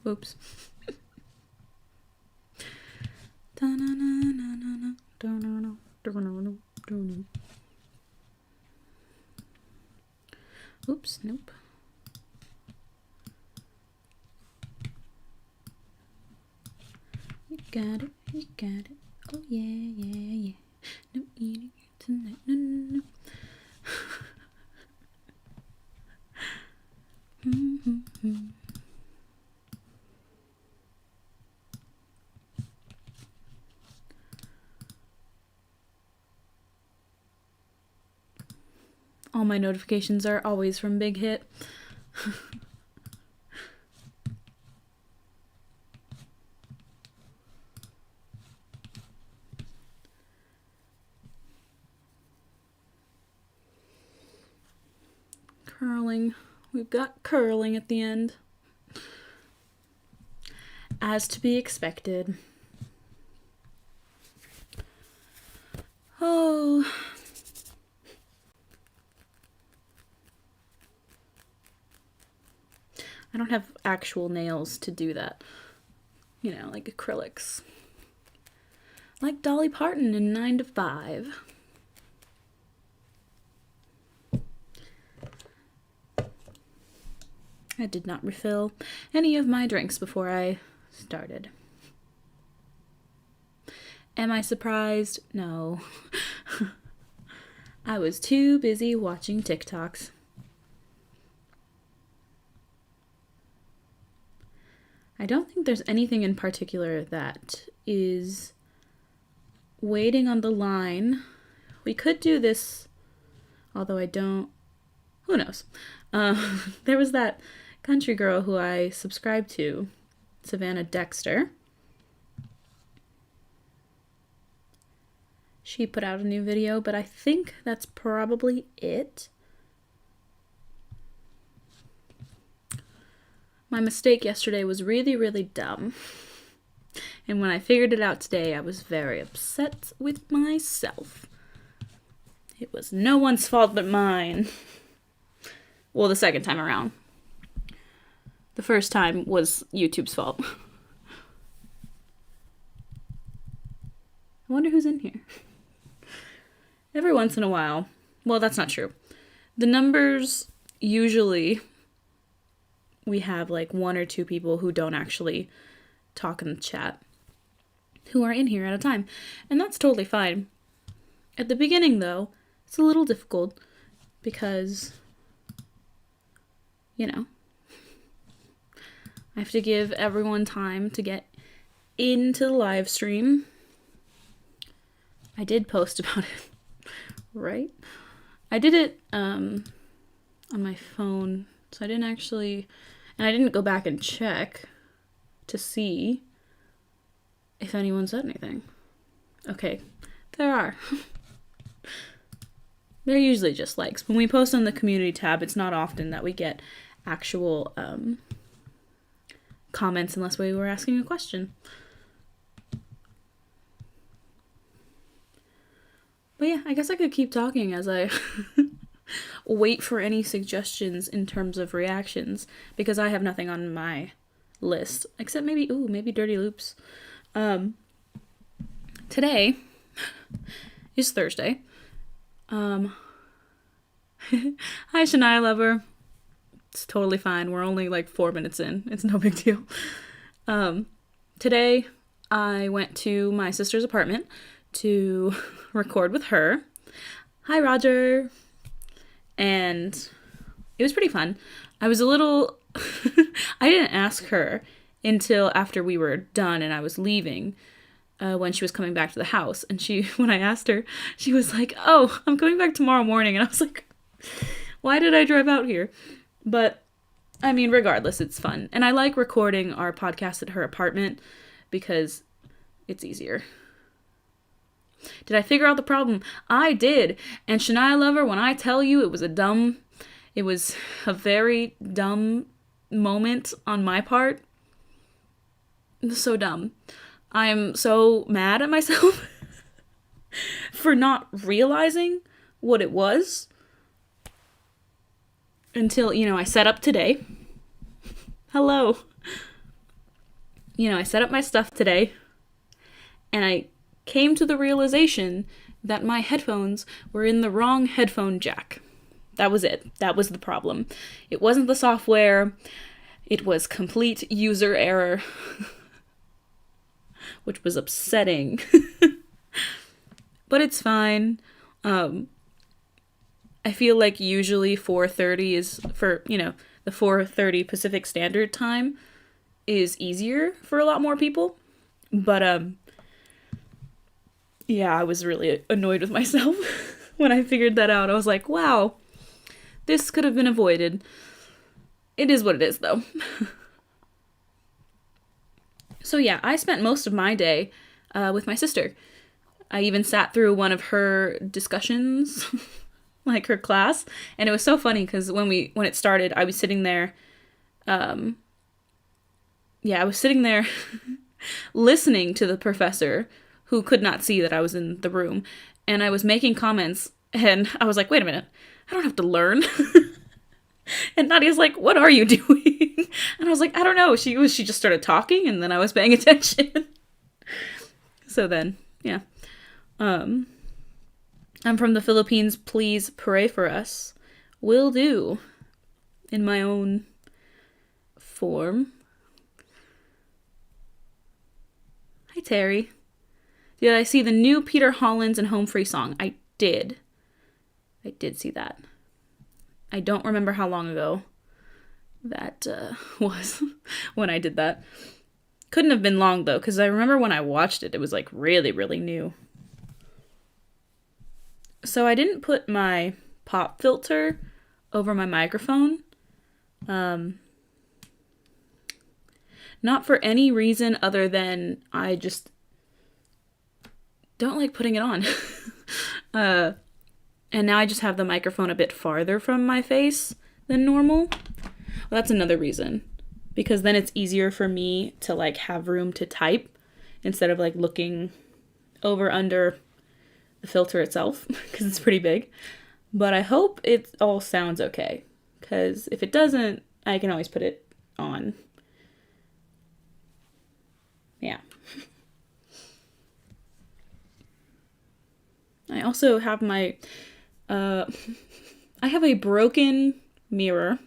Oops. Oops, nope. You got it, you got it. Oh yeah, yeah, yeah. No eating tonight, no, no, no. All my notifications are always from Big Hit. Curling. We've got curling at the end. As to be expected. Oh. I don't have actual nails to do that. You know, like acrylics. Like Dolly Parton in 9 to 5. I did not refill any of my drinks before I started. Am I surprised? No. I was too busy watching TikToks. I don't think there's anything in particular that is waiting on the line. We could do this, although I don't. Who knows? There was that country girl who I subscribed to, Savannah Dexter. She put out a new video, but I think that's probably it. My mistake yesterday was really, really dumb. And when I figured it out today, I was very upset with myself. It was no one's fault but mine. Well, the second time around. The first time was YouTube's fault. I wonder who's in here. Every once in a while. Well, that's not true. The numbers usually we have like 1 or 2 people who don't actually talk in the chat who are in here at a time. And that's totally fine. At the beginning, though, it's a little difficult because, you know, I have to give everyone time to get into the live stream. I did post about it, right? I did it on my phone, so I didn't actually, and I didn't go back and check to see if anyone said anything. Okay, there are. They're usually just likes. When we post on the community tab, it's not often that we get actual comments unless we were asking a question. But yeah, I guess I could keep talking as I wait for any suggestions in terms of reactions, because I have nothing on my list except maybe Dirty Loops. Today is Thursday. Hi Shania Lover. It's totally fine. We're only like 4 minutes in. It's no big deal. Today I went to my sister's apartment to record with her. Hi Roger. And it was pretty fun. I was a little I didn't ask her until after we were done and I was leaving, when she was coming back to the house. And when I asked her, she was like, "Oh, I'm coming back tomorrow morning." And I was like, why did I drive out here? But I mean, regardless, it's fun. And I like recording our podcast at her apartment because it's easier. Did I figure out the problem? I did. And Shania Lover, when I tell you it was a very dumb moment on my part. It was so dumb. I am so mad at myself for not realizing what it was until, I set up today. Hello. I set up my stuff today, and I came to the realization that my headphones were in the wrong headphone jack. That was it. That was the problem. It wasn't the software. It was complete user error, which was upsetting. But it's fine. I feel like usually 4:30 is for, the 4:30 Pacific Standard Time is easier for a lot more people. But, yeah, I was really annoyed with myself when I figured that out. I was like, wow, this could have been avoided. It is what it is, though. So yeah, I spent most of my day with my sister. I even sat through one of her discussions, like her class, and it was so funny because when it started, I was sitting there. I was sitting there listening to the professor, who could not see that I was in the room, and I was making comments, and I was like, wait a minute, I don't have to learn. And Nadia's like, what are you doing? And I was like, I don't know. She just started talking, and then I was paying attention. So then, yeah. I'm from the Philippines. Please pray for us. Will do. In my own form. Hi, Terry. Did I see the new Peter Hollins and Home Free song? I did see that. I don't remember how long ago that was when I did that. Couldn't have been long, though, because I remember when I watched it, it was, like, really, really new. So I didn't put my pop filter over my microphone. Not for any reason other than I just don't like putting it on. And now I just have the microphone a bit farther from my face than normal. Well, that's another reason. Because then it's easier for me to, like, have room to type instead of, like, looking over under the filter itself, because it's pretty big. But I hope it all sounds okay. Because if it doesn't, I can always put it on. Yeah. I also have my... I have a broken mirror.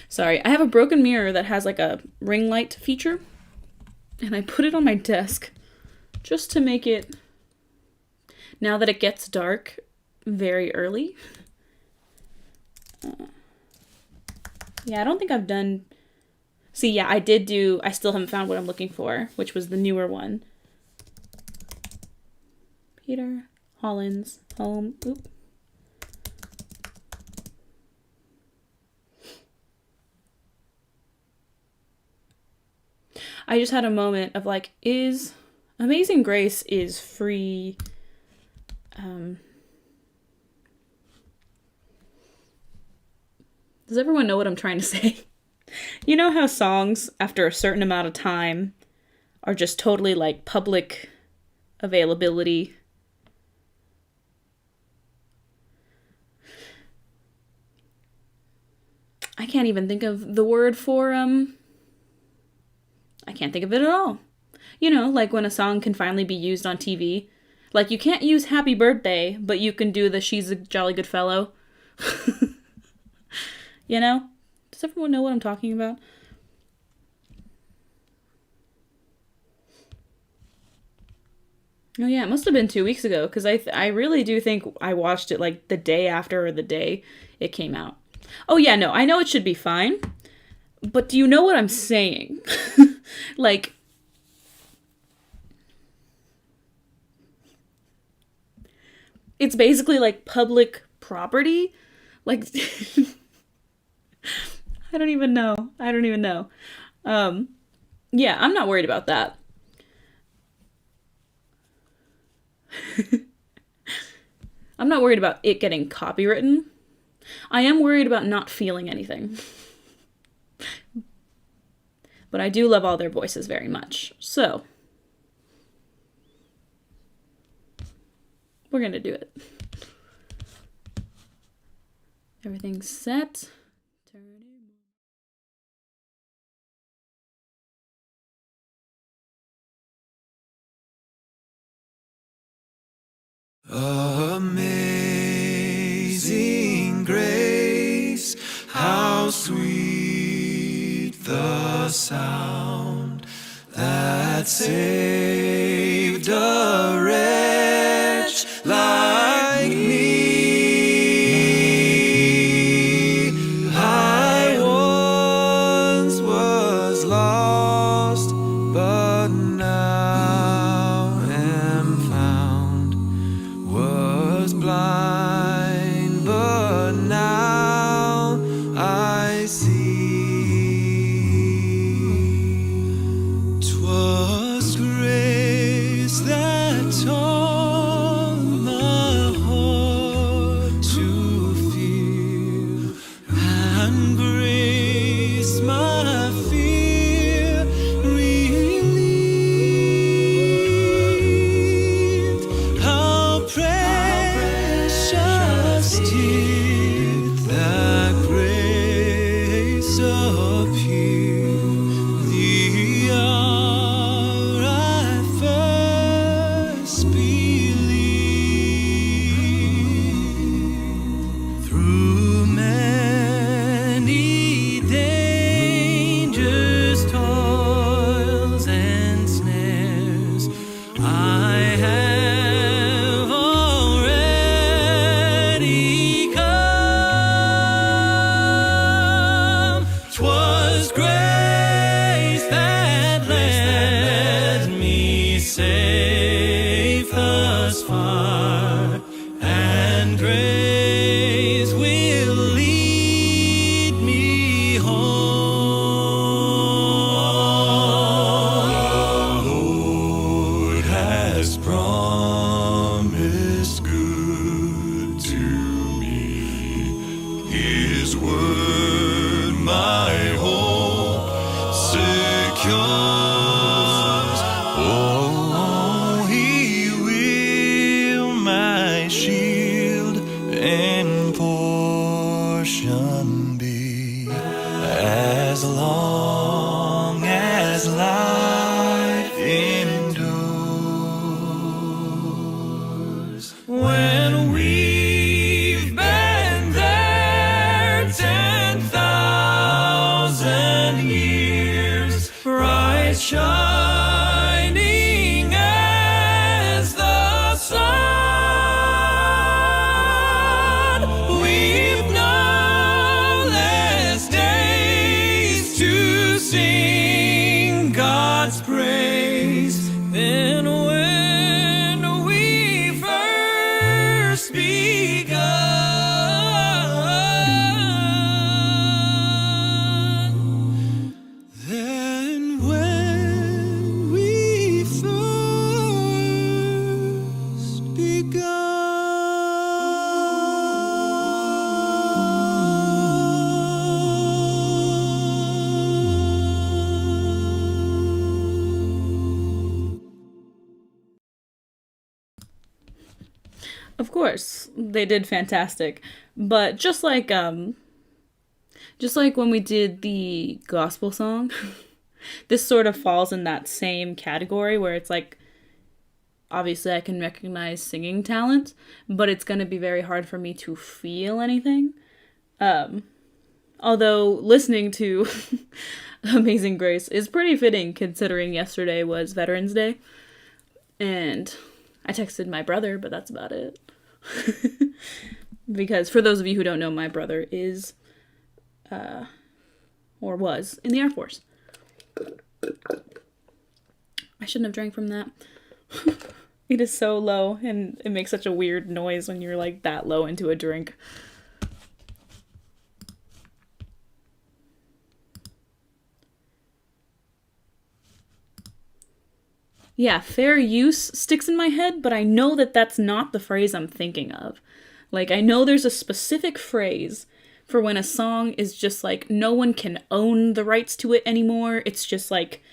Sorry, I have a broken mirror that has like a ring light feature. And I put it on my desk just to make it, now that it gets dark very early. Yeah, I don't think I've done... See, yeah, I still haven't found what I'm looking for, which was the newer one. Peter Hollins, home, oop. I just had a moment of like, is Amazing Grace is free, does everyone know what I'm trying to say? You know how songs, after a certain amount of time, are just totally, like, public availability? I can't even think of the word for, I can't think of it at all. You know, like when a song can finally be used on TV. Like, you can't use Happy Birthday, but you can do the She's a Jolly Good Fellow. You know? Does everyone know what I'm talking about? Oh yeah, it must have been 2 weeks ago, because I really do think I watched it like the day after or the day it came out. Oh yeah, no, I know it should be fine, but do you know what I'm saying? Like, it's basically like public property. Like, I don't even know. Yeah, I'm not worried about that. I'm not worried about it getting copywritten. I am worried about not feeling anything. But I do love all their voices very much. So, we're gonna do it. Everything's set. Amazing grace, how sweet the sound that saved a wretch like me. I once was lost, but now am found. Was blind, but now I see. 'Twas grace that taught my heart to fear, and grace my fear relieved. How precious did that grace appear the hour I first believed. Through many dangers, toils, and snares, I have already come. 'Twas grace that led me safe thus far, and grace will lead me home. The Lord has promised good to me. His word my hope secures. Oh, He will my shield and portion be, as long as life endures. When we've been there 10,000 years, bright shining as the sun, we've no less days to sing God's praise than when we first begun. Then when we first begun. Of course, they did fantastic. But just like when we did the gospel song, this sort of falls in that same category where it's like obviously I can recognize singing talent, but it's going to be very hard for me to feel anything. Although listening to Amazing Grace is pretty fitting considering yesterday was Veterans Day. And I texted my brother, but that's about it. Because for those of you who don't know, my brother is, or was, in the Air Force. I shouldn't have drank from that. It is so low, and it makes such a weird noise when you're like that low into a drink. Yeah, fair use sticks in my head, but I know that that's not the phrase I'm thinking of. Like, I know there's a specific phrase for when a song is just like, no one can own the rights to it anymore. It's just like,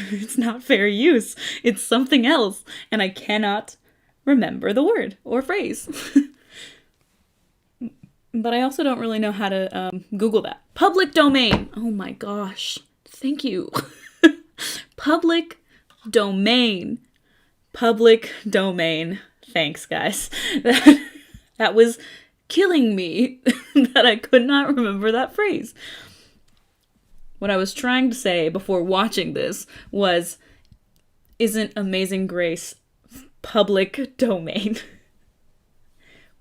it's not fair use. It's something else. And I cannot remember the word or phrase. But I also don't really know how to Google that. Public domain. Oh my gosh. Thank you. Public domain. Public domain. Thanks, guys. That was killing me that I could not remember that phrase. What I was trying to say before watching this was, isn't Amazing Grace public domain?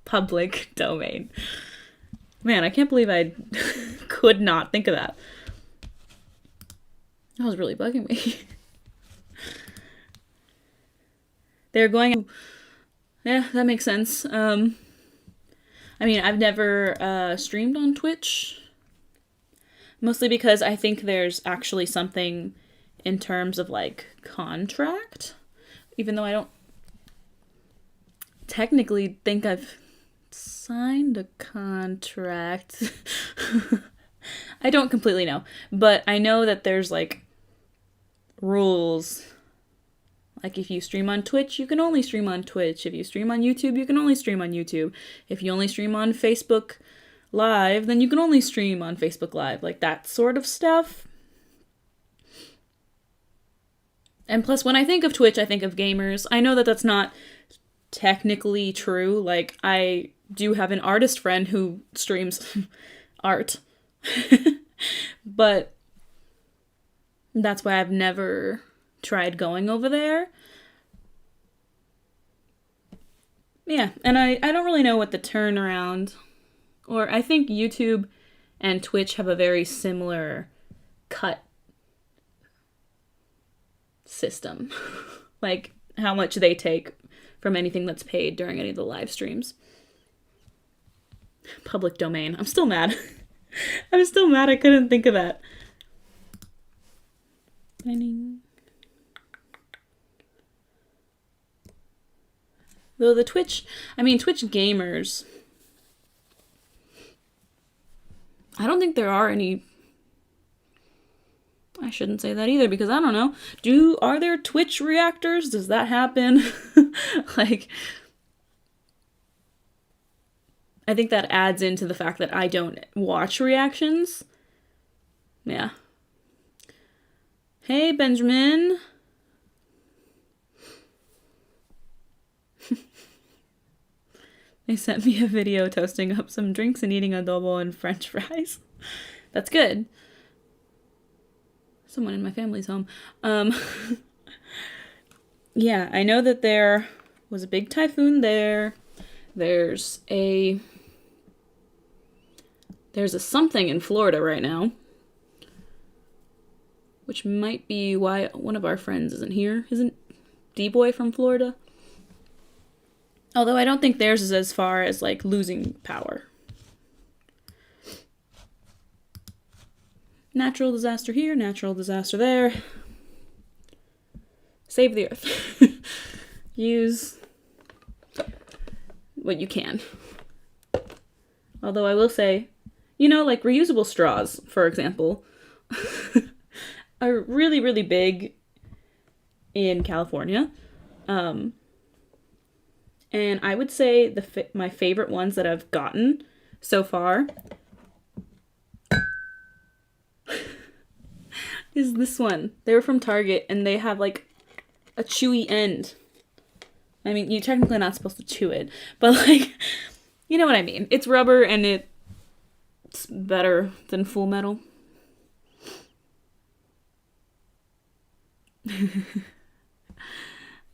Public domain. Man, I can't believe I could not think of that. That was really bugging me. They're going... Yeah, that makes sense. I mean, I've never streamed on Twitch. Mostly because I think there's actually something in terms of, like, contract. Even though I don't technically think I've signed a contract. I don't completely know. But I know that there's, like, rules. Like, if you stream on Twitch, you can only stream on Twitch. If you stream on YouTube, you can only stream on YouTube. If you only stream on Facebook Live, then you can only stream on Facebook Live. Like, that sort of stuff. And plus, when I think of Twitch, I think of gamers. I know that that's not technically true. Like, I do have an artist friend who streams art. But that's why I've never tried going over there. Yeah, and I don't really know what the turnaround... Or I think YouTube and Twitch have a very similar cut system. Like, how much they take from anything that's paid during any of the live streams. Public domain. I'm still mad. I'm still mad I couldn't think of that. Though the Twitch gamers... I don't think there are any... I shouldn't say that either, because I don't know. Are there Twitch reactors? Does that happen? Like... I think that adds into the fact that I don't watch reactions. Yeah. Hey, Benjamin. They sent me a video toasting up some drinks and eating adobo and french fries. That's good. Someone in my family's home. Yeah, I know that there was a big typhoon there. There's a something in Florida right now. Which might be why one of our friends isn't here. Isn't D-Boy from Florida? Although I don't think theirs is as far as, like, losing power. Natural disaster here, natural disaster there. Save the earth. Use what you can. Although I will say, like reusable straws, for example, are really, really big in California. And I would say my favorite ones that I've gotten so far is this one. They were from Target, and they have, like, a chewy end. I mean, you're technically not supposed to chew it, but, like, you know what I mean. It's rubber, and it's better than Full Metal.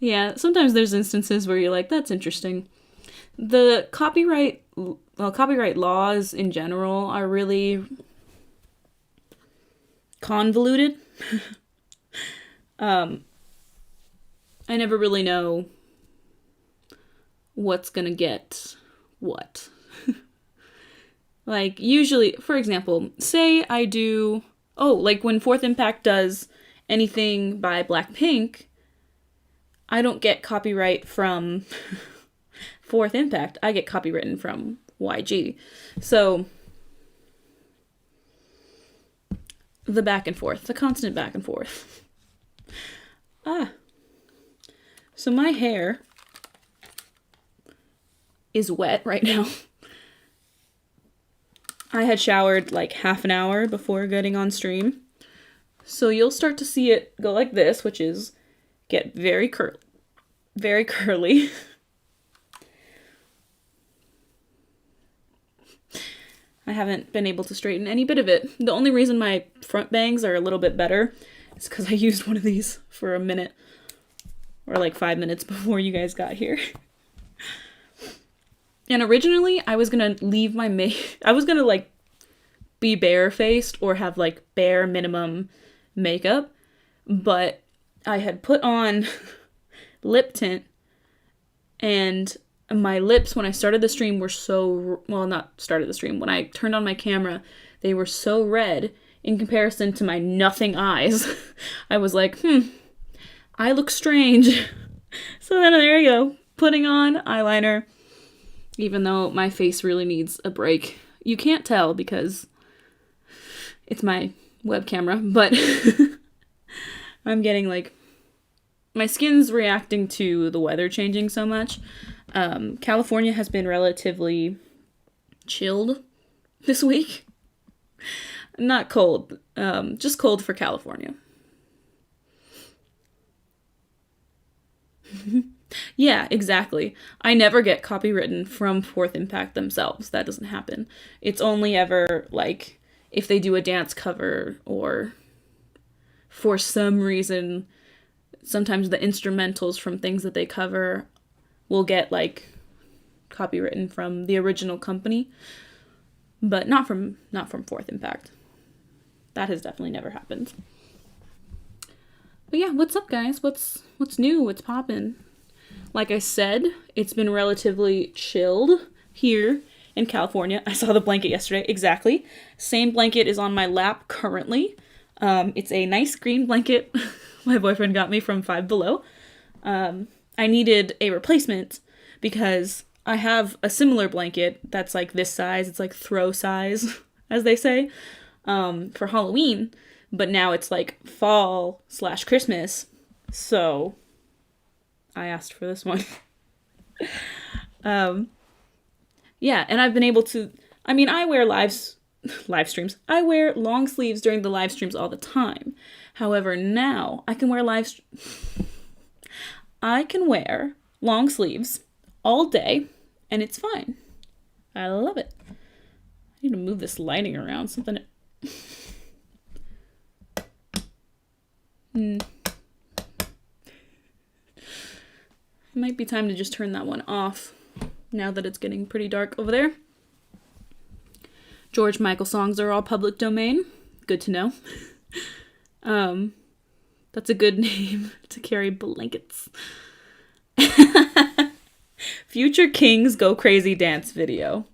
Yeah, sometimes there's instances where you're like, that's interesting. The copyright laws in general are really convoluted. I never really know what's gonna get what. Like, usually, for example, say I do... Oh, like when Fourth Impact does anything by Blackpink, I don't get copyright from Fourth Impact. I get copywritten from YG. So, the back and forth. The constant back and forth. So my hair is wet right now. I had showered like half an hour before getting on stream. So you'll start to see it go like this, which is get very curly. I haven't been able to straighten any bit of it. The only reason my front bangs are a little bit better is because I used one of these for a minute, or like 5 minutes before you guys got here. And originally I was gonna leave my I was gonna like be barefaced or have like bare minimum makeup, but I had put on lip tint, and my lips when I started the stream were so, well, not started the stream, when I turned on my camera, they were so red in comparison to my nothing eyes. I was like, I look strange. So then there you go, putting on eyeliner, even though my face really needs a break. You can't tell because it's my web camera, but I'm getting like, my skin's reacting to the weather changing so much. California has been relatively chilled this week. Not cold, just cold for California. Yeah, exactly. I never get copywritten from Fourth Impact themselves. That doesn't happen. It's only ever like if they do a dance cover, or for some reason, sometimes the instrumentals from things that they cover will get like copywritten from the original company, but not from Fourth Impact. That has definitely never happened. But yeah, what's up, guys? What's new? What's poppin'? Like I said, it's been relatively chilled here in California. I saw the blanket yesterday. Exactly. Same blanket is on my lap currently. It's a nice green blanket my boyfriend got me from Five Below. I needed a replacement because I have a similar blanket that's like this size. It's like throw size, as they say, for Halloween. But now it's like fall/Christmas. So I asked for this one. Yeah, and I've been able to, I mean, I wear live streams. I wear long sleeves during the live streams all the time. However, now I can wear I can wear long sleeves all day, and it's fine. I love it. I need to move this lighting around. Something. It might be time to just turn that one off now that it's getting pretty dark over there. George Michael songs are all public domain. Good to know. That's a good name to carry blankets. Future Kings Go Crazy dance video.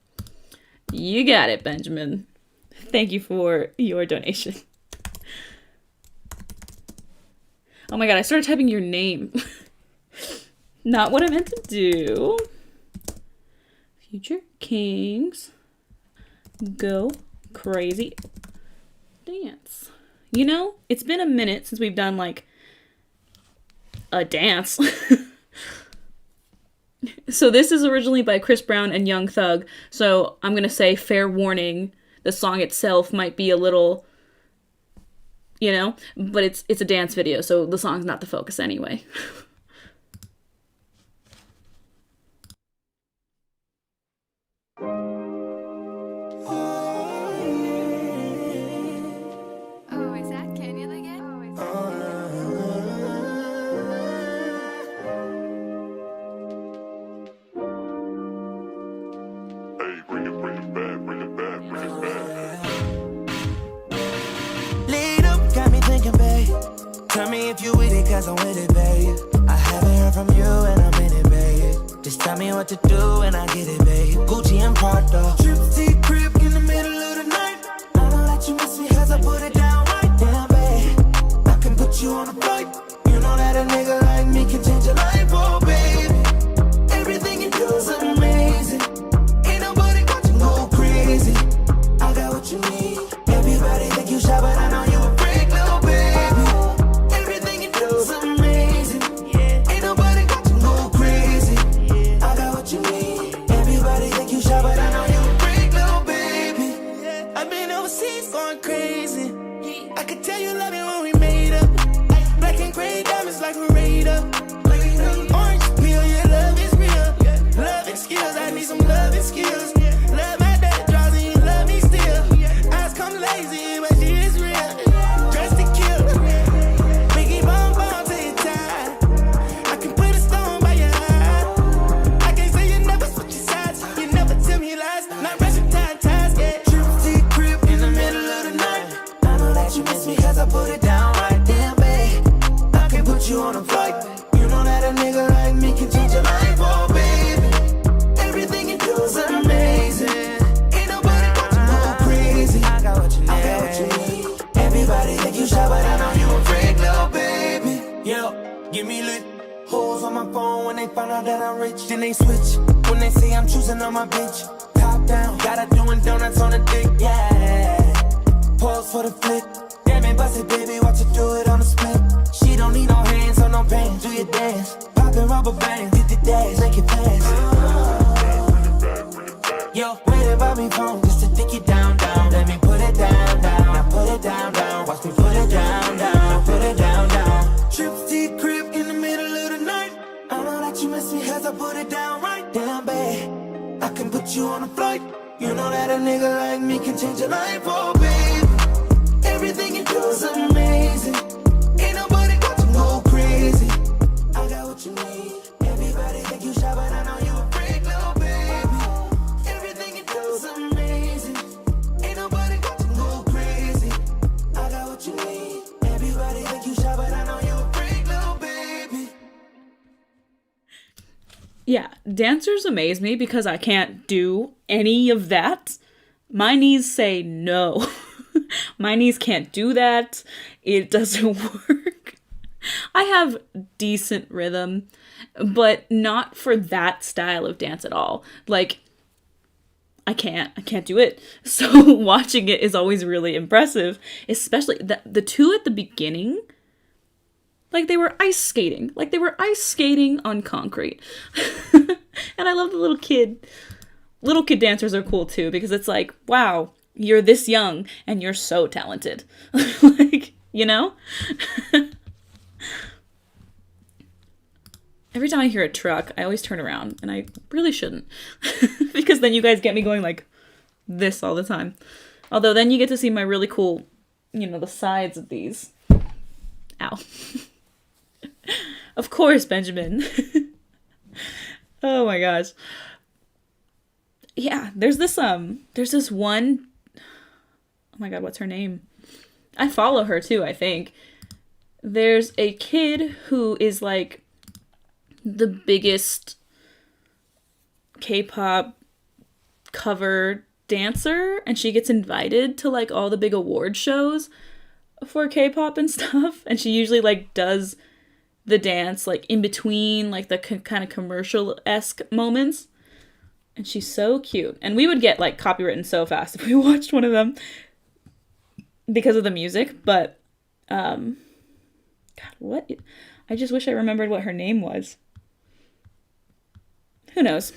You got it, Benjamin. Thank you for your donation. Oh my god, I started typing your name. Not what I meant to do. Future Kings Go Crazy dance. You know, it's been a minute since we've done like a dance. So this is originally by Chris Brown and Young Thug. So I'm gonna say fair warning, the song itself might be a little, you know, but it's a dance video, so the song's not the focus anyway. Oh, is that Kenya again? Hey, bring it back, bring it back, bring it back. Lead up, got me thinking, babe. Tell me if you with it, cause I'm with it, babe. I haven't heard from you and I'm in it, babe. Just tell me what to do and I get it, babe. Gucci and Prada. Trip crib in the middle of the night. I don't let you miss me cause I put it down right. Damn, babe. I can put you on a flight. You know that a nigga like me can change your life, oh, baby. Everything you do is amazing. Ain't nobody got you go crazy. I got what you need. Everybody think you shy, but I know you a freak, little baby. Everything you do is amazing. Ain't nobody got you go crazy. I got what you need. Everybody think you shy, but I know you a freak, little out that I'm rich, then they switch. When they say I'm choosing on my bitch, top down, got her doing donuts on the dick, yeah. Pause for the flick. Damn it, bust it, baby, watch her do it on the split. She don't need no hands or no pants, do your dance. Poppin' rubber bands, hit the dash, make it fast. Yo, waiting by me phone just to dick it down, down. Let me put it down, down. Now put it down, down. Watch me put it down, down. Now put it down, down. Trips to your crib in the middle of the night. I know that you miss me as I put it down right. Damn, babe, I can put you on a flight. You know that a nigga like me can change your life, oh, babe. Everything you do is amazing. Ain't nobody got to go crazy. I got what you need. Everybody think you shy, but I know you a freak, little baby. Everything you do is amazing. Ain't nobody got to go crazy. I got what you need. Everybody think you shy, but I know you a freak, little baby. Yeah, dancers amaze me because I can't do any of that. My knees say no. My knees can't do that. It doesn't work. I have decent rhythm, but not for that style of dance at all. Like, I can't do it. So watching it is always really impressive, especially the two at the beginning. Like they were ice skating. Like they were ice skating on concrete. And I love the little kid. Little kid dancers are cool too because it's like, wow, you're this young and you're so talented. Like, you know? Every time I hear a truck, I always turn around, and I really shouldn't. Because then you guys get me going like this all the time. Although then you get to see my really cool, you know, the sides of these. Ow. Of course, Benjamin. Oh my gosh. Yeah, there's this one, oh my god, what's her name? I follow her too, I think. There's a kid who is like the biggest K-pop cover dancer, and she gets invited to like all the big award shows for K-pop and stuff, and she usually like does the dance like in between like the kind of commercial-esque moments, and she's so cute. And we would get like copywritten so fast if we watched one of them because of the music, but god, what, I just wish I remembered what her name was. Who knows?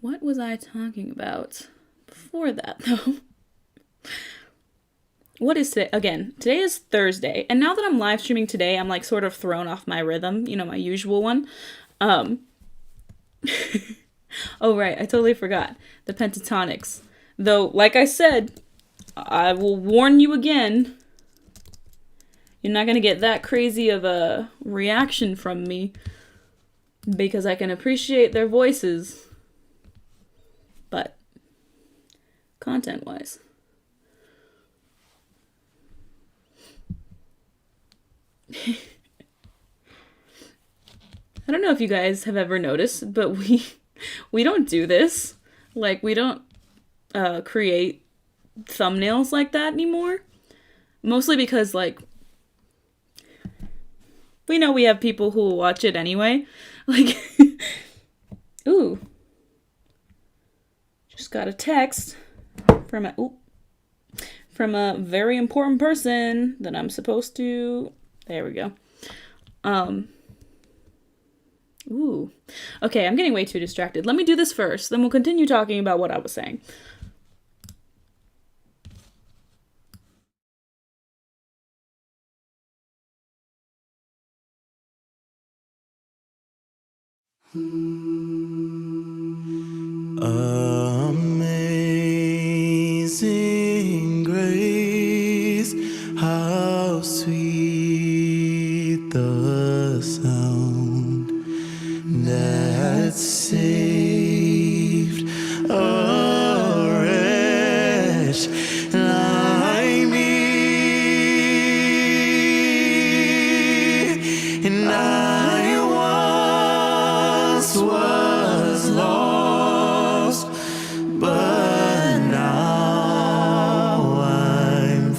What was I talking about before that, though? What is today? Again, today is Thursday, and now that I'm live streaming today, I'm like sort of thrown off my rhythm, you know, my usual one. Oh, right, I totally forgot. The Pentatonics. Though, like I said, I will warn you again, you're not going to get that crazy of a reaction from me because I can appreciate their voices, but content-wise. I don't know if you guys have ever noticed, but we don't do this. Like, we don't create thumbnails like that anymore. Mostly because, like, we know we have people who will watch it anyway. Like, ooh. Just got a text from a very important person that I'm supposed to... There we go. Ooh. Okay, I'm getting way too distracted. Let me do this first, then we'll continue talking about what I was saying. Amazing grace, how sweet the sound that saved a wretch like me. And I once was lost, but now I'm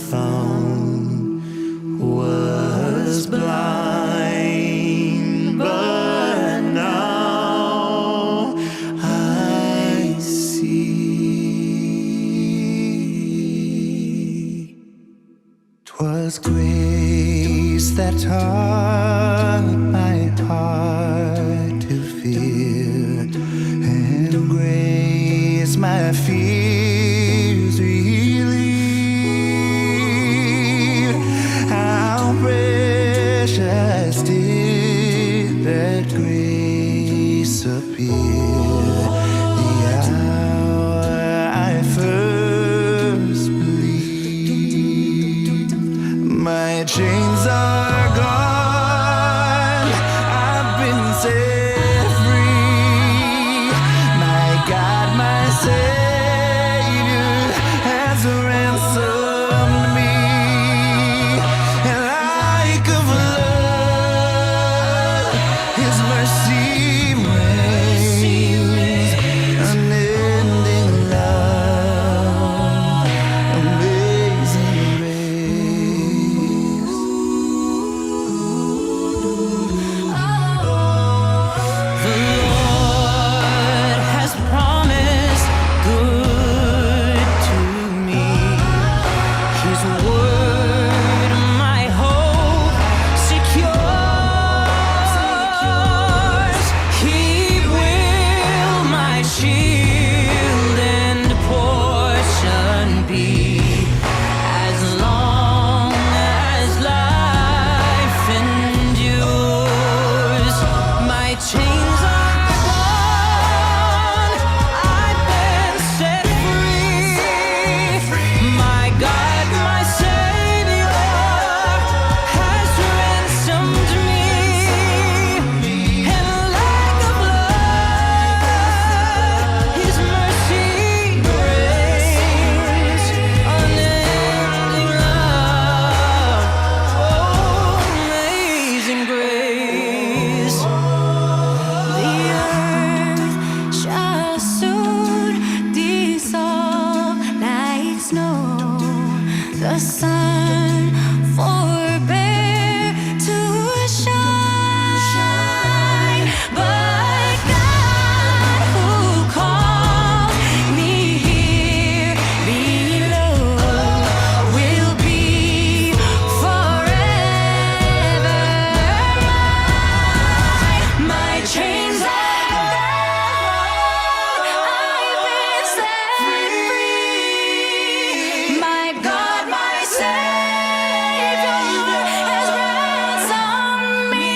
fear. The hour I first believed my chains are gone. I've been set free. My God, my Savior has ransomed me. And like a flood, His mercy reigns. Unending love, amazing grace. The Lord has promised good to me. His word, my hope secures. He will my shield and portion be, as long as life endures. My chains are gone. I've been set free. My God, my Savior has ransomed me. And like a flood, His mercy reigns. Unending love, oh, amazing grace. The earth shall soon dissolve like snow. The sun forbear to shine, but God who called me here below will be forever mine. My chains are gone. I've been set free. My God, my Savior has ransomed me.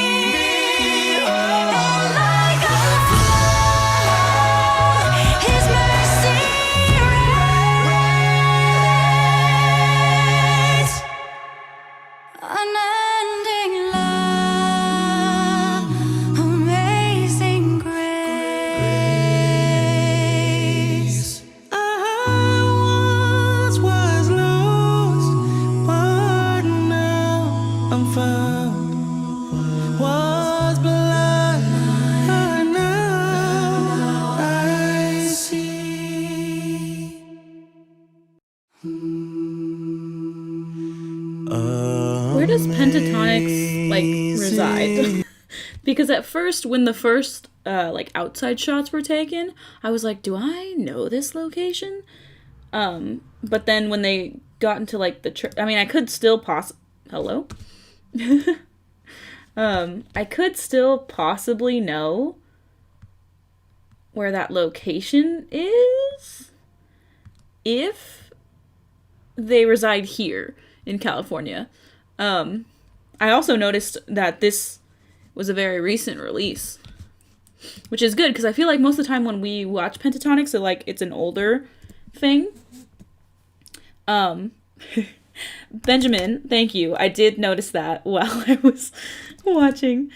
And like a flood, His mercy reigns. Unending love, amazing grace. I once was lost, but now I'm found. Was blind, but now I see. Where does Pentatonix like reside? Because at first, when the first like outside shots were taken, I was like, do I know this location? But then when they got into like the I mean, I could still hello. I could still possibly know where that location is if they reside here in California. I also noticed that this was a very recent release, which is good because I feel like most of the time when we watch Pentatonix, it's an older thing. Benjamin, thank you. I did notice that while I was watching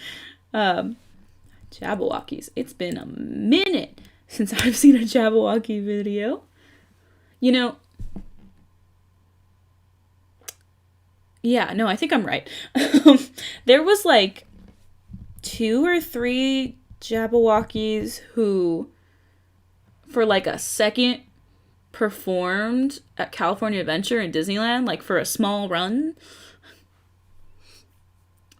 Jabbawockeez. It's been a minute since I've seen a Jabberwocky video. You know, yeah, no, I think I'm right. There was like 2 or 3 Jabbawockeez who, for like a second, performed at California Adventure in Disneyland, like for a small run.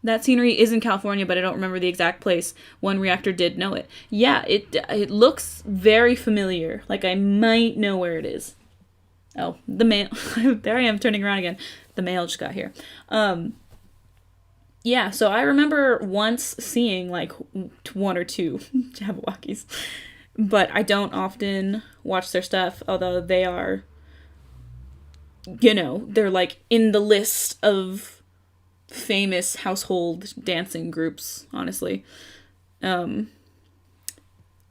That scenery is in California, but I don't remember the exact place. One reactor did know it. Yeah, it looks very familiar. Like I might know where it is. Oh, the mail. There I am turning around again. The mail just got here. Yeah, so I remember once seeing like 1 or 2 Jabbawockeez. But I don't often watch their stuff, although they are, you know, they're like in the list of famous household dancing groups, honestly. And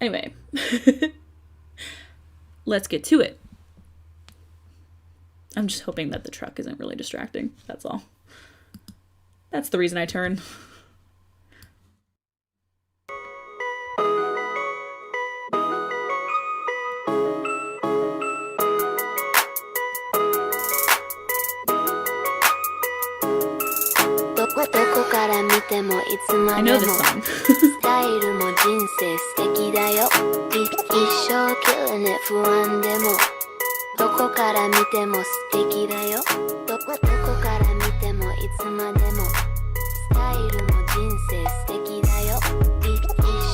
Anyway, let's get to it. I'm just hoping that the truck isn't really distracting. That's all. That's the reason I turn. どこから見てもいつま I で know も this song. スタイルも人生素敵だよ一生 killing it 不安でもどこから見ても素敵だよどこから見てもいつまでもスタイルも人生素敵だよ一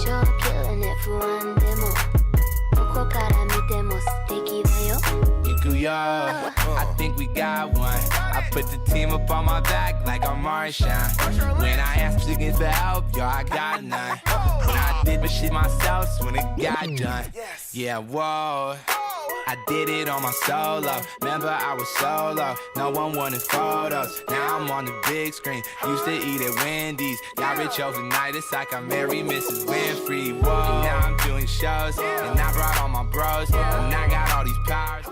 生 killing it 不安でもどこから見ても素敵だよ Yo, I think we got one. I put the team up on my back like I'm Marshawn. When I asked again for help, yo, I got none. When I did the shit myself, when it got done. Yeah, whoa. I did it on my solo. Remember I was solo. No one wanted photos. Now I'm on the big screen. Used to eat at Wendy's. Got rich overnight. It's like I married Mrs. Winfrey. Whoa. And now I'm doing shows. And I brought all my bros. And I got all these powers.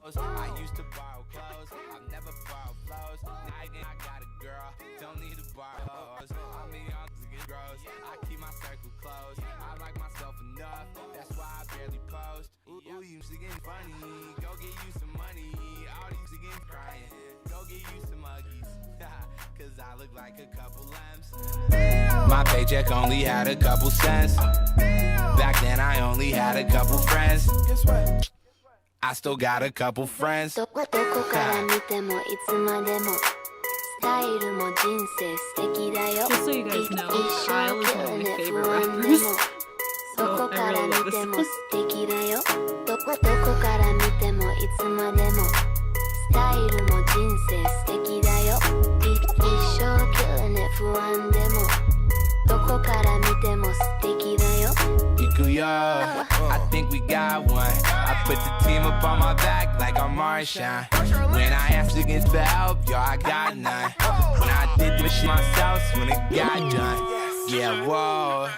I used to borrow clothes, I've never borrowed flows. Now I got a girl, don't need to borrow hoes. I'm young to get gross, I keep my circle closed. I like myself enough, that's why I barely post. Ooh, you used to get funny, go get you some money. All these again crying, go get you some Huggies. Cause I look like a couple lambs. My paycheck only had a couple cents. Back then I only had a couple friends. Guess what? I still got a couple friends. どこから見てもいつまでもスタイルも人生素敵だよ Just so you guys know, 一 Kyle 生 is one of 懸 my 命 favorite 不安で rappers. も So どこ I から really 見 love て this も song. 素敵だよどこから見てもいつまでもスタイルも人生素敵だよ一生 killing it 不安でもどこから見ても素敵だよ Yo, I think we got one. I put the team up on my back like I'm Marshawn. When I asked again for help, yo, I got none. When I did the shit myself, when it got done. Yeah, whoa.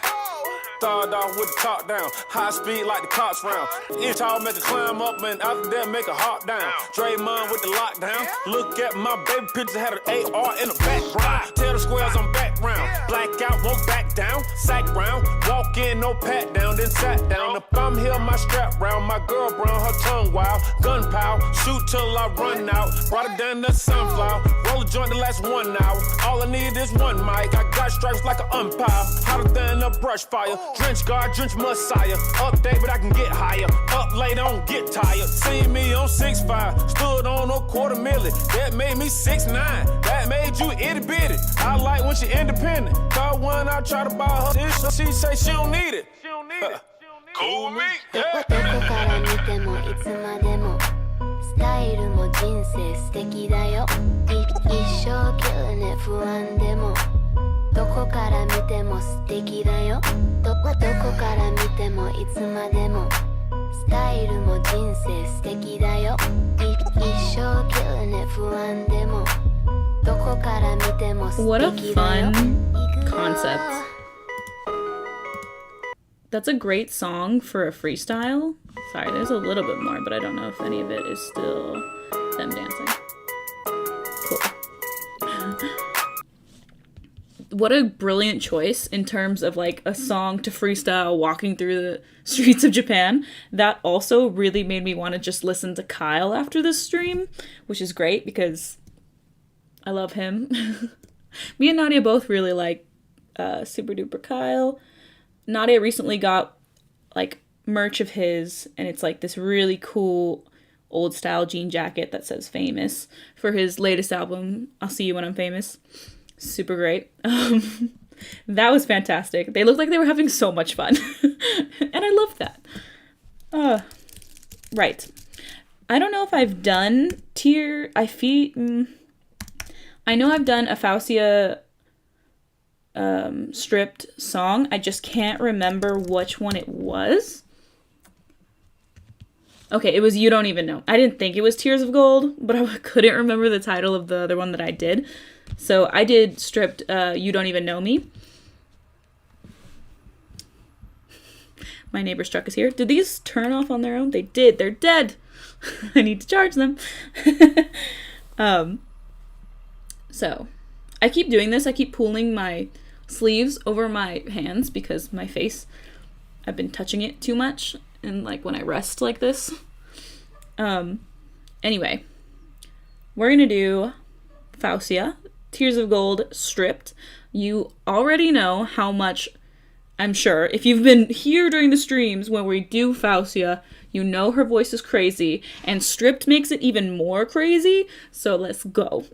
Started off with the top down, high speed like the cops round. Inch tall make a climb up, and after that make a hop down. Draymond with the lockdown. Look at my baby picture, had an AR in the background. Tell the squares I'm background. Blackout, won't back down. Sack round, walk in, no pat down, then sat down. If I'm here, my strap round. My girl brown, her tongue wild. Gunpowder, shoot till I run out. Brought it down to sunflower. Roll a joint the last 1 hour. All I need is one mic. I got stripes like an umpire. Hotter than a brush fire. Drench guard, drench messiah. Up day, but I can get higher. Up late, I don't get tired. See me on 6'5", stood on a $250,000. That made me 6'9". That made you itty bitty. I like when she independent. Cause when I try to buy her this, she say she don't need it. Cool me. どこから見てもいつまでもスタイルも人生素敵だよ一生 killing it 不安でもどこから見ても素敵だよどこから見てもいつまでもスタイルも人生素敵だよ一生 killing it 不安でもどこから見ても素 What a 敵だよ fun concept. That's a great song for a freestyle. Sorry, there's a little bit more, but I don't know if any of it is still them dancing. Cool. What a brilliant choice in terms of like a song to freestyle walking through the streets of Japan. That also really made me want to just listen to Kyle after this stream, which is great because I love him. Me and Nadia both really like Super Duper Kyle. Nadia recently got like merch of his, and it's like this really cool old style jean jacket that says famous for his latest album, I'll See You When I'm Famous. Super great. That was fantastic. They looked like they were having so much fun. And I loved that. Right. I don't know if I've done I know I've done a Faucia stripped song. I just can't remember which one it was. Okay, it was You Don't Even Know. I didn't think it was Tears of Gold, but I couldn't remember the title of the other one that I did. So I did stripped You Don't Even Know Me. My neighbor's truck is here. Did these turn off on their own? They did. They're dead. I need to charge them. So I keep doing this. I keep pulling my sleeves over my hands because my face, I've been touching it too much. And like when I rest like this. Anyway, we're going to do Fausia, Tears of Gold, stripped. You already know how much, I'm sure, if you've been here during the streams when we do Fausia, you know her voice is crazy, and stripped makes it even more crazy, so let's go.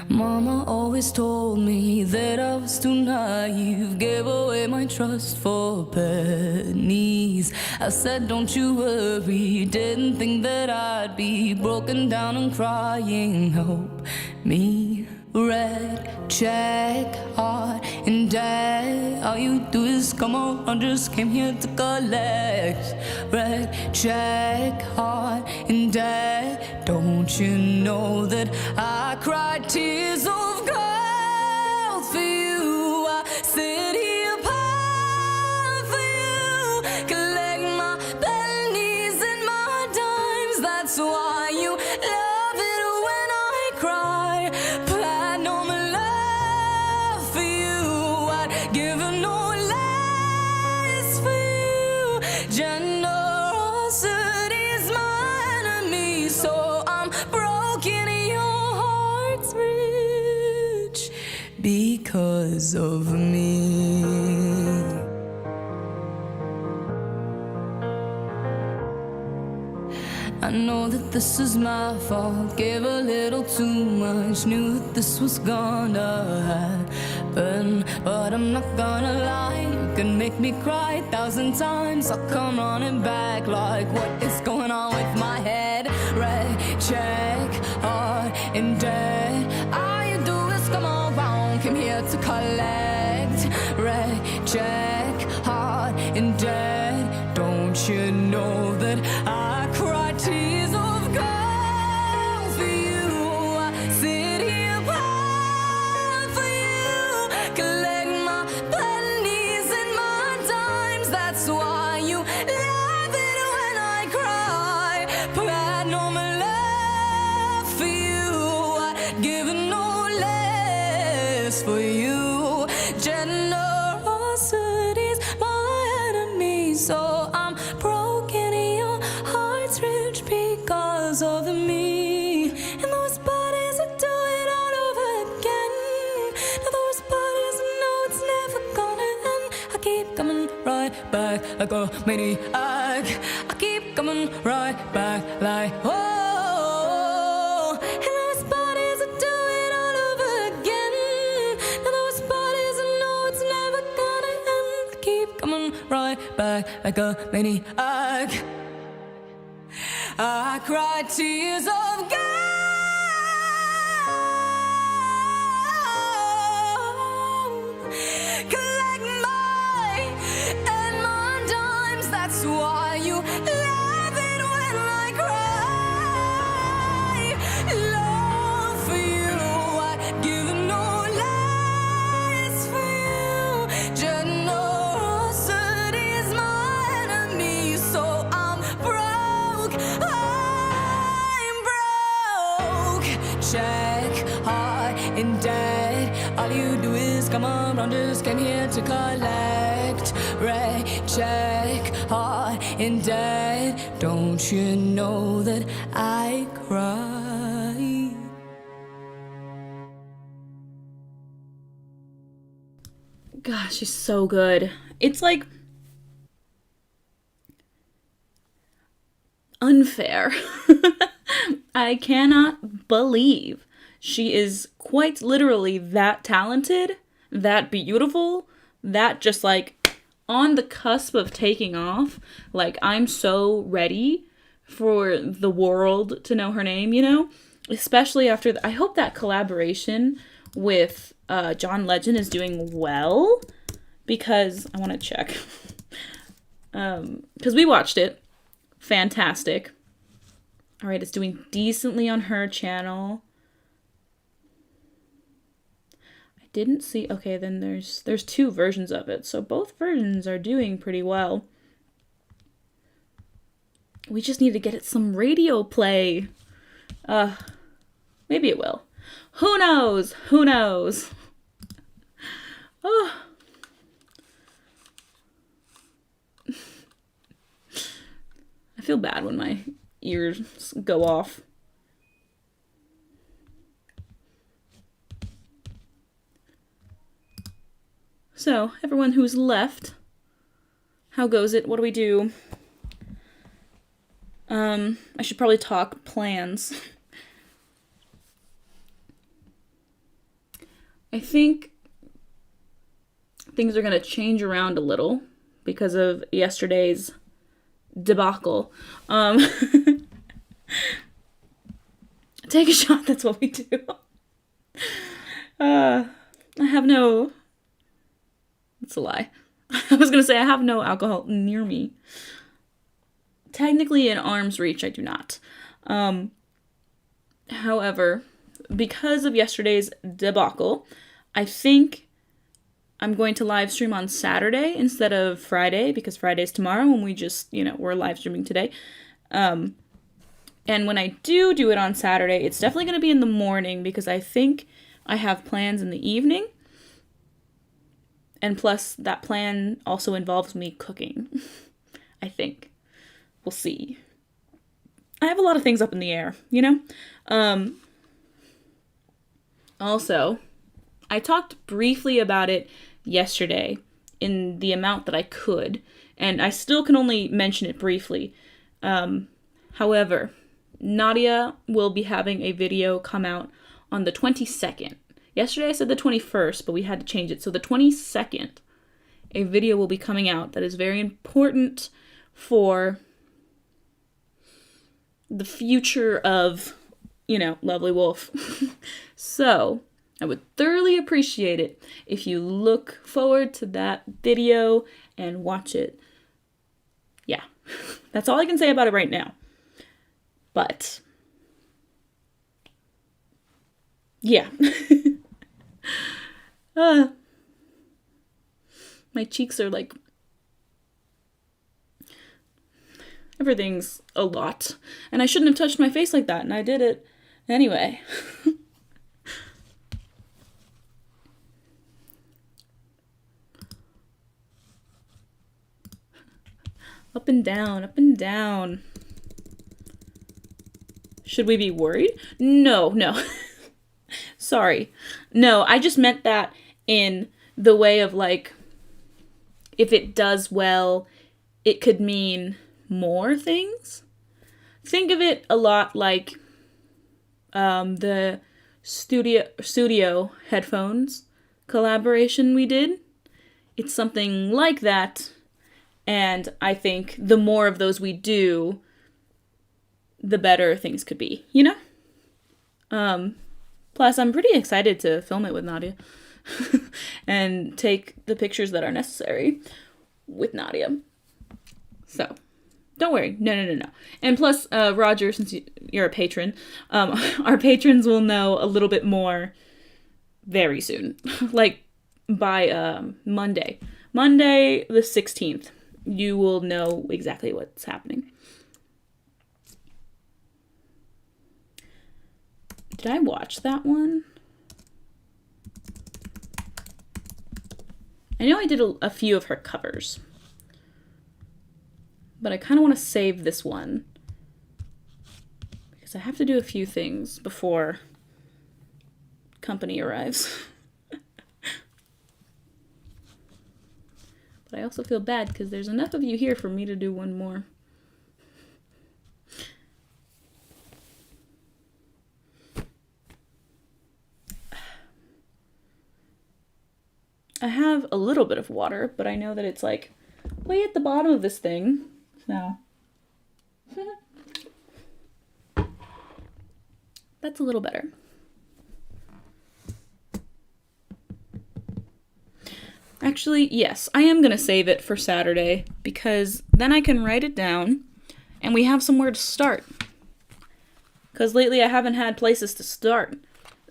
Mama always told me that I was too naive, gave away my trust for pennies. I said, don't you worry, didn't think that I'd be broken down and crying. Help me. Red check, heart and debt. All you do is come on, just came here to collect. Red check, heart and debt. Don't you know that I cried tears of gold for you? I sit here proud for you, collect my pennies and my dimes. That's why you love it when I cry. Platinum love for you, I'd give her no less for you. Generosity's my enemy, so I'm broken and your heart's rich because of me. I know that this is my fault, gave a little too much, knew that this was gonna happen, but I'm not gonna lie, you can make me cry 1,000 times, I'll come running back like what is going on with my head. Red check, heart and debt, all you do is come around, came here to collect. Red check, heart and debt, don't you know that I cry tears of gold for you? I sit here proud for you, collect my pennies and my dimes. That's why you love it when I cry. Platinum love for you, I'd give no less for you. Generosity's my enemy, so I'm broken and your heart's rich because of me. And those bodies that do it all over again. Now those bodies know it's never gonna end. I keep coming right back like a maniac. I keep coming right back like oh. And those bodies that do it all over again. Now those bodies know it's never gonna end. I keep coming right back like a maniac. I cried tears of gold, collect my and my dimes. That's why you love it when I cry. Love for you, I'd give no less for you. Generosity's my enemy, so I'm broke. I'm broke. Check, heart and debt. All you do is come around, just came here to collect. Red check, heart and debt. Don't you know that I cry? Gosh, she's so good. It's like unfair. I cannot believe she is quite literally that talented, that beautiful, that just like on the cusp of taking off. Like, I'm so ready for the world to know her name, you know? Especially after I hope that collaboration with John Legend is doing well, because I want to check. Because we watched it. Fantastic. All right, it's doing decently on her channel. I didn't see. Okay, then there's 2 versions of it, so both versions are doing pretty well. We just need to get it some radio play. Maybe it will. Who knows? Who knows? Oh. I feel bad when my ears go off. So, everyone who's left, how goes it? What do we do? I should probably talk plans. I think things are going to change around a little because of yesterday's debacle. Take a shot, that's what we do. I have no... That's a lie. I was going to say I have no alcohol near me. Technically in arm's reach, I do not. However, because of yesterday's debacle, I think I'm going to live stream on Saturday instead of Friday, because Friday's tomorrow and we just, we're live streaming today. And when I do it on Saturday, it's definitely going to be in the morning, because I think I have plans in the evening. And plus, that plan also involves me cooking. I think. We'll see. I have a lot of things up in the air, Also, I talked briefly about it yesterday in the amount that I could, and I still can only mention it briefly. However, Nadia will be having a video come out on the 22nd. Yesterday I said the 21st, but we had to change it. So the 22nd, a video will be coming out that is very important for the future of, Lovely Wolf. So, I would thoroughly appreciate it if you look forward to that video and watch it. Yeah, that's all I can say about it right now. But, yeah. My cheeks are like... Everything's a lot. And I shouldn't have touched my face like that, and I did it anyway. Up and down, up and down. Should we be worried? No. Sorry. No, I just meant that in the way of, like, if it does well, it could mean more things. Think of it a lot like the studio headphones collaboration we did. It's something like that, and I think the more of those we do, the better things could be, Plus, I'm pretty excited to film it with Nadia and take the pictures that are necessary with Nadia. So, don't worry. No. And plus, Roger, since you're a patron, our patrons will know a little bit more very soon. Like, by Monday. Monday the 16th, you will know exactly what's happening. Did I watch that one? I know I did a few of her covers. But I kind of want to save this one, because I have to do a few things before company arrives. But I also feel bad because there's enough of you here for me to do one more. I have a little bit of water, but I know that it's like way at the bottom of this thing. So that's a little better. Actually, yes, I am going to save it for Saturday because then I can write it down and we have somewhere to start. Because lately I haven't had places to start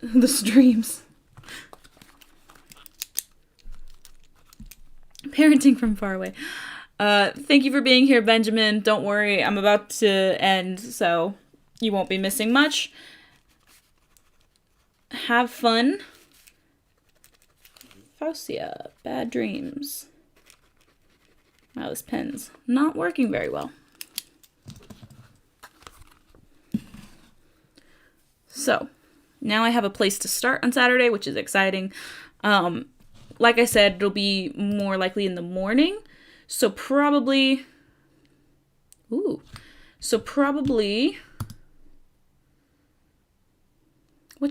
the streams. Parenting from far away. Thank you for being here, Benjamin. Don't worry, I'm about to end, so you won't be missing much. Have fun. Faucia, bad dreams. Wow, this pen's not working very well. So, now I have a place to start on Saturday, which is exciting. Like I said, it'll be more likely in the morning. So probably... What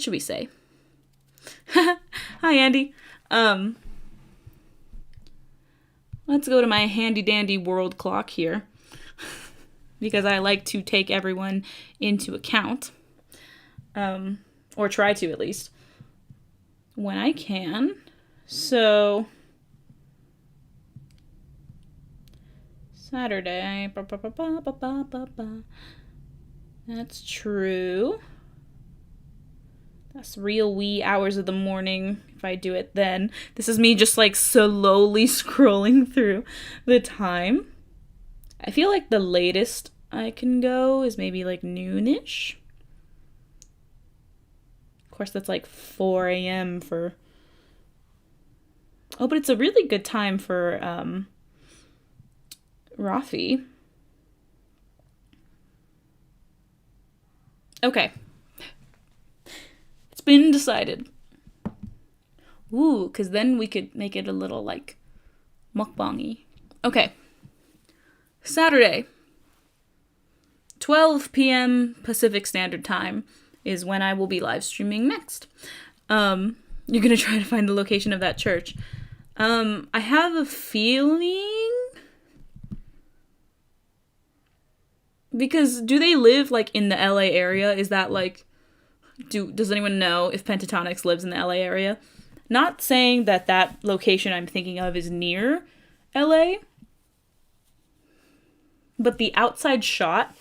should we say? Hi, Andy. Let's go to my handy-dandy world clock here. Because I like to take everyone into account. Or try to, at least. When I can. So... Saturday. That's true. That's real wee hours of the morning if I do it then. This is me just like slowly scrolling through the time. I feel like the latest I can go is maybe like noonish. Of course, that's like 4 a.m. for... Oh, but it's a really good time for Rafi. Okay. It's been decided. Ooh, because then we could make it a little, like, mukbangy. Okay. Saturday. 12 p.m. Pacific Standard Time is when I will be live streaming next. You're gonna try to find the location of that church. I have a feeling... Because do they live, like, in the LA area? Is that, like... Does anyone know if Pentatonix lives in the LA area? Not saying that that location I'm thinking of is near LA. But the outside shot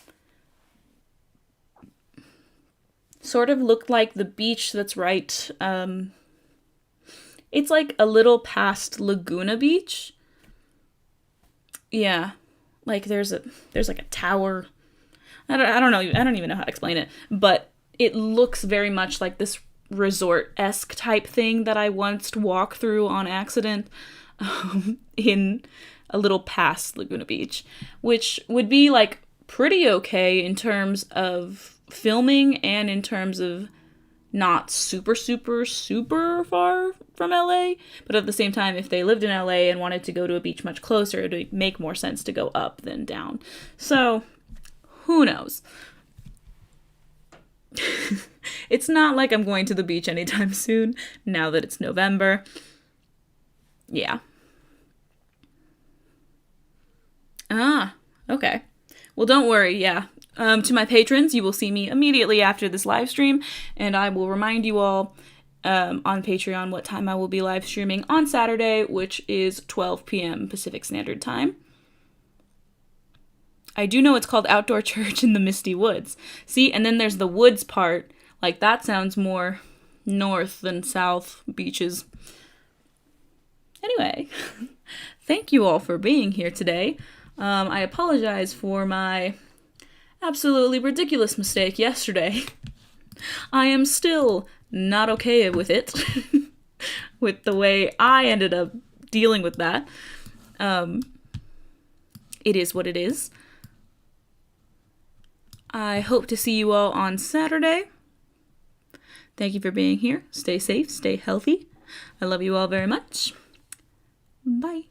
sort of looked like the beach that's right... It's like a little past Laguna Beach. Yeah. Like there's like a tower. I don't know. I don't even know how to explain it. But it looks very much like this resort-esque type thing that I once walked through on accident in a little past Laguna Beach, which would be like pretty okay in terms of filming and in terms of not super, super, super far from LA, but at the same time, if they lived in LA and wanted to go to a beach much closer, it would make more sense to go up than down. So, who knows? It's not like I'm going to the beach anytime soon, now that it's November. Yeah. Ah, okay. Well, don't worry, yeah. To my patrons, you will see me immediately after this live stream, and I will remind you all on Patreon what time I will be live streaming on Saturday, which is 12 p.m. Pacific Standard Time. I do know it's called Outdoor Church in the Misty Woods. See, and then there's the woods part. Like, that sounds more north than south beaches. Anyway, thank you all for being here today. I apologize for my absolutely ridiculous mistake yesterday. I am still not okay with it, with the way I ended up dealing with that. It is what it is. I hope to see you all on Saturday. Thank you for being here. Stay safe, stay healthy. I love you all very much. Bye.